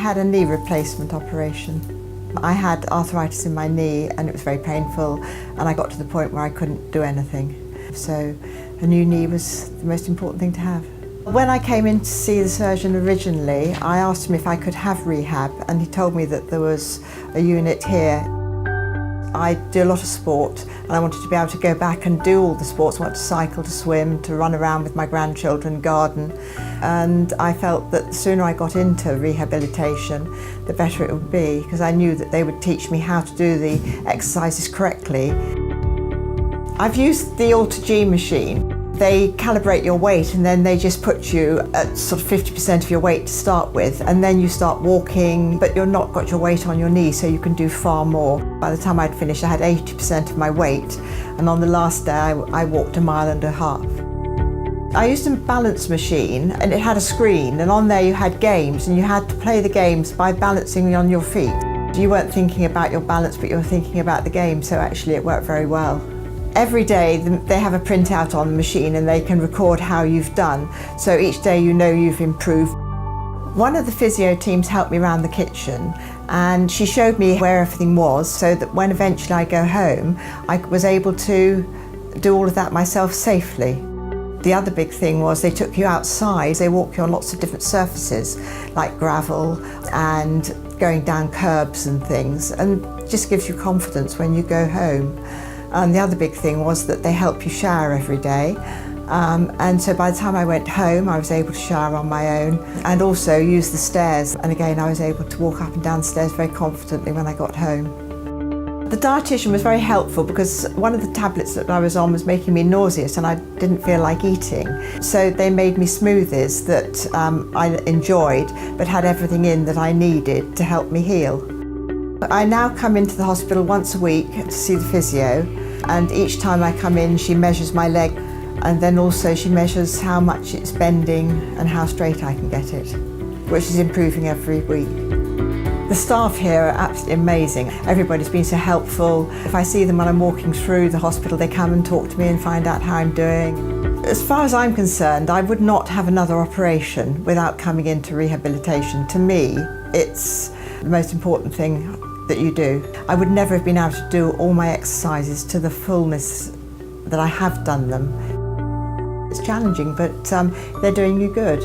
had a knee replacement operation. I had arthritis in my knee and it was very painful, and I got to the point where I couldn't do anything. So a new knee was the most important thing to have. When I came in to see the surgeon originally, I asked him if I could have rehab, and he told me that there was a unit here. I do a lot of sport and I wanted to be able to go back and do all the sports. I wanted to cycle, to swim, to run around with my grandchildren, garden. And I felt that the sooner I got into rehabilitation, the better it would be, because I knew that they would teach me how to do the exercises correctly. I've used the Alter-G machine. They calibrate your weight and then they just put you at sort of 50% of your weight to start with, and then you start walking, but you're not got your weight on your knee, so you can do far more. By the time I'd finished, I had 80% of my weight, and on the last day I walked 1.5 miles. I used a balance machine and it had a screen, and on there you had games, and you had to play the games by balancing on your feet. You weren't thinking about your balance, but you were thinking about the game, so actually it worked very well. Every day they have a printout on the machine and they can record how you've done, so each day you know you've improved. One of the physio teams helped me around the kitchen, and she showed me where everything was, so that when eventually I go home I was able to do all of that myself safely. The other big thing was they took you outside. They walk you on lots of different surfaces like gravel and going down curbs and things, and just gives you confidence when you go home. And the other big thing was that they help you shower every day. And so by the time I went home, I was able to shower on my own and also use the stairs. And again, I was able to walk up and down the stairs very confidently when I got home. The dietitian was very helpful, because one of the tablets that I was on was making me nauseous and I didn't feel like eating. So they made me smoothies that I enjoyed, but had everything in that I needed to help me heal. I now come into the hospital once a week to see the physio, and each time I come in she measures my leg, and then also she measures how much it's bending and how straight I can get it, which is improving every week. The staff here are absolutely amazing. Everybody's been so helpful. If I see them when I'm walking through the hospital, they come and talk to me and find out how I'm doing. As far as I'm concerned, I would not have another operation without coming into rehabilitation. To me, it's the most important thing that you do. I would never have been able to do all my exercises to the fullness that I have done them. It's challenging, but they're doing you good.